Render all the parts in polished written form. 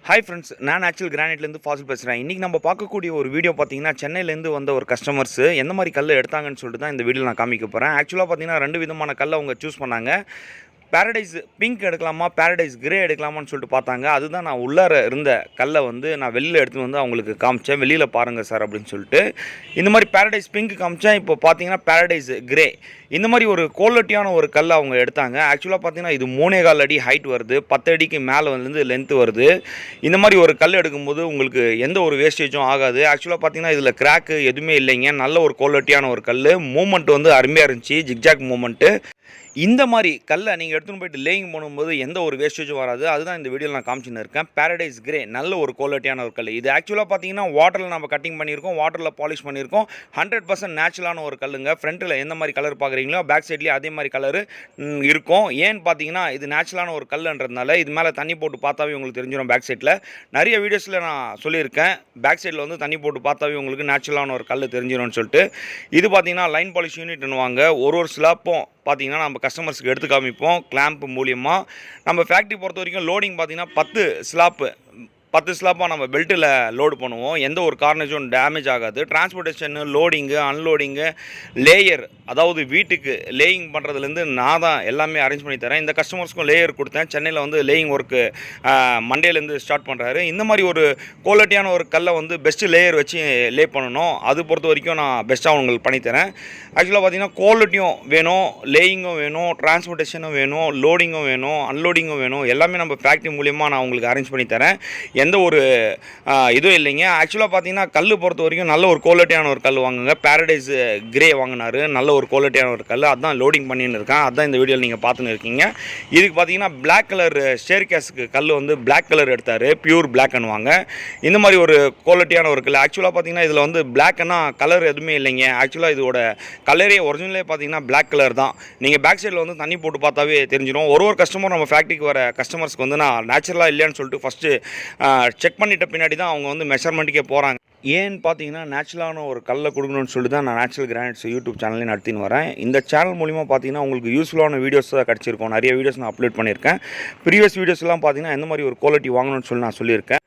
Hi friends, நான் natural கிரானைட்லேருந்து Fazil பேசுகிறேன். இன்றைக்கி நம்ம பார்க்கக்கூடிய ஒரு வீடியோ பார்த்தீங்கன்னா சென்னையிலேருந்து வந்த ஒரு கஸ்டமர்ஸ் எந்த மாதிரி கல் எடுத்தாங்கன்னு சொல்லிட்டு தான் இந்த வீடியோ நான் காமிக்க போகிறேன். ஆக்சுவலாக பார்த்தீங்கன்னா 2 விதமான கல்லை அவங்க சூஸ் பண்ணாங்க. பேரடைஸ் பிங்க் எடுக்கலாமா, பேரடைஸ் கிரே எடுக்கலாமான்னு சொல்லிட்டு பார்த்தாங்க. அதுதான் நான் உள்ளார இருந்த கல்லை வந்து நான் வெளியில் எடுத்துகிட்டு வந்து அவங்களுக்கு காமிச்சேன். வெளியில் பாருங்கள் சார் அப்படின்னு சொல்லிட்டு இந்த மாதிரி பேரடைஸ் பிங்க் காமிச்சேன். இப்போ பார்த்தீங்கன்னா பேரடைஸ் கிரே இந்த மாதிரி ஒரு குவாலிட்டியான ஒரு கல் அவங்க எடுத்தாங்க. ஆக்சுவலாக பார்த்தீங்கன்னா இது 3.25 அடி ஹைட் வருது, 10 அடிக்கு மேலே வந்து லென்த்து வருது. இந்த மாதிரி ஒரு கல் எடுக்கும்போது உங்களுக்கு எந்த ஒரு வேஸ்டேஜும் ஆகாது. ஆக்சுவலாக பார்த்தீங்கன்னா இதில் கிராக்கு எதுவுமே இல்லைங்க. நல்ல ஒரு குவாலிட்டியான ஒரு கல். மூமெண்ட் வந்து அருமையாக இருந்துச்சு, ஜிக்ஜாக் மூமெண்ட்டு. இந்த மாதிரி கல்லை நீங்கள் எடுத்துகிட்டு போய்ட்டு லேயிங் பண்ணும்போது எந்த ஒரு வேஸ்டேஜும் வராது. அதுதான் இந்த வீடியோவில் நான் காமிச்சுன்னு இருக்கேன். பேரடைஸ் கிரே நல்ல ஒரு குவாலிட்டியான ஒரு கல். இது ஆக்சுவலாக பார்த்தீங்கன்னா வாட்டரில் நம்ம கட்டிங் பண்ணியிருக்கோம், வாட்டரில் பாலிஷ் பண்ணியிருக்கோம். 100% நேச்சுரலான ஒரு கல்லுங்க. ஃப்ரண்ட்டில் எந்த மாதிரி கலர் பார்க்குறீங்களோ பேக் சைட்லேயே அதே மாதிரி கலரு இருக்கும். ஏன்னு பார்த்தீங்கன்னா இது நேச்சுரலான ஒரு கல்லுன்றதுனால இது மேலே தண்ணி போட்டு பார்த்தாவே உங்களுக்கு தெரிஞ்சிடும். பேக் சைடில் நிறைய வீடியோஸில் நான் சொல்லியிருக்கேன், பேக் சைடில் வந்து தண்ணி போட்டு பார்த்தாவே உங்களுக்கு நேச்சுரலான ஒரு கல் தெரிஞ்சிடும்னு சொல்லிட்டு. இது பார்த்தீங்கன்னா லைன் பாலிஷ் யூனிட்னுவாங்க. ஒரு ஸ்லாப்பும் பார்த்தீங்கன்னா நம்ம கஸ்டமர்ஸ்க்கு எடுத்து காமிப்போம் கிளாம்ப் மூலியமாக. நம்ம ஃபேக்ட்ரி பொறுத்த வரைக்கும் லோடிங் பார்த்தீங்கன்னா 10 ஸ்லாப்பாக நம்ம பெல்ட்டில் லோடு பண்ணுவோம். எந்த ஒரு கார்னேஜும் டேமேஜ் ஆகாது. டிரான்ஸ்போர்ட்டேஷனு, லோடிங்கு, அன்லோடிங்கு, லேயர், அதாவது வீட்டுக்கு லேயிங் பண்ணுறதுலேருந்து நான் தான் எல்லாமே அரேஞ்ச் பண்ணி தரேன். இந்த கஸ்டமர்ஸ்க்கும் லேயர் கொடுத்தேன். சென்னையில் வந்து லேயிங் ஒர்க்கு மண்டேலேருந்து ஸ்டார்ட் பண்ணுறாரு. இந்த மாதிரி ஒரு குவாலிட்டியான ஒரு கல்லை வந்து பெஸ்ட்டு லேயர் வச்சு லே பண்ணணும். அது பொறுத்த வரைக்கும் நான் பெஸ்ட்டாக உங்களுக்கு பண்ணித்தரேன். ஆக்சுவலாக பார்த்தீங்கன்னா குவாலிட்டியும் வேணும், லேயிங்கும் வேணும், டிரான்ஸ்போர்ட்டேஷனும் வேணும், லோடிங்கும் வேணும், அன்லோடிங்கும் வேணும். எல்லாமே நம்ம ஃபேக்ட்ரி மூலியமாக நான் உங்களுக்கு அரேஞ்ச் பண்ணி தரேன். எந்த ஒரு இதுவும் இல்லைங்க. ஆக்சுவலாக பார்த்தீங்கன்னா கல் பொறுத்த வரைக்கும் நல்ல ஒரு குவாலிட்டியான ஒரு கல் வாங்குங்க. பேரடைஸ் கிரே வாங்கினார், நல்ல ஒரு குவாலிட்டியான ஒரு கல். அதுதான் லோடிங் பண்ணின்னு இருக்கேன். அதுதான் இந்த வீடியோவில் நீங்கள் பார்த்துன்னு இருக்கீங்க. இதுக்கு பார்த்தீங்கன்னா பிளாக் கலர் ஸ்டேர் கேஸுக்கு கல் வந்து பிளாக் கலர் எடுத்தார், பியூர் பிளாக்னு வாங்க. இந்த மாதிரி ஒரு குவாலிட்டியான ஒரு கல். ஆக்சுவலாக பார்த்தீங்கன்னா இதில் வந்து பிளாக்னா கலர் எதுவுமே இல்லைங்க. ஆக்சுவலாக இதோட கலரே ஒரிஜினலே பார்த்தீங்கன்னா பிளாக் கலர் தான். நீங்கள் பேக் சைடில் வந்து தண்ணி போட்டு பார்த்தாவே தெரிஞ்சிடும். ஒரு கஸ்டமர் நம்ம ஃபேக்ட்ரிக்கு வர கஸ்டமர்ஸ்க்கு வந்து நான் நேச்சுரலாக இல்லையான்னு சொல்லிட்டு ஃபஸ்ட்டு செக் பண்ணிட்ட பின்னாடி தான் அவங்க வந்து மெஷர்மெண்ட்டுக்கே போகிறாங்க. ஏன்னு பார்த்தீங்கன்னா நேச்சுரலான ஒரு கல்லை கொடுக்கணும்னு சொல்லிட்டு தான் நான் நேச்சுரல் கிரானைட்ஸ் யூடியூப் சேனலையும் நடத்தின்னு வரேன். இந்த சேனல் மூலிமா பார்த்தீங்கன்னா உங்களுக்கு யூஸ்ஃபுல்லான வீடியோஸ் தான் கிடச்சிருக்கும். நிறைய வீடியோஸ் நான் அப்லோட் பண்ணியிருக்கேன். ப்ரீவியஸ் வீடியோஸ்லாம் பார்த்தீங்கன்னா எந்த மாதிரி ஒரு குவாலிட்டி வாங்கணும்னு சொல்லி நான் சொல்லியிருக்கேன்.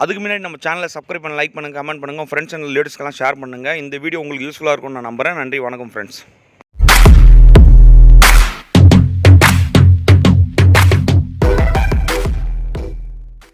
அதுக்கு முன்னாடி நம்ம சேனலை சப்ஸ்கிரைப் பண்ண, லைக் பண்ணுங்கள், கமெண்ட் பண்ணுங்கள், ஃப்ரெண்ட்ஸ் அண்ட் லேடிஸ்க்கெல்லாம் ஷேர் பண்ணுங்கள். இந்த வீடியோ உங்களுக்கு யூஸ்ஃபுல்லாக இருக்கும்னு நான் நம்புகிறேன். நன்றி, வணக்கம் ஃப்ரெண்ட்ஸ்.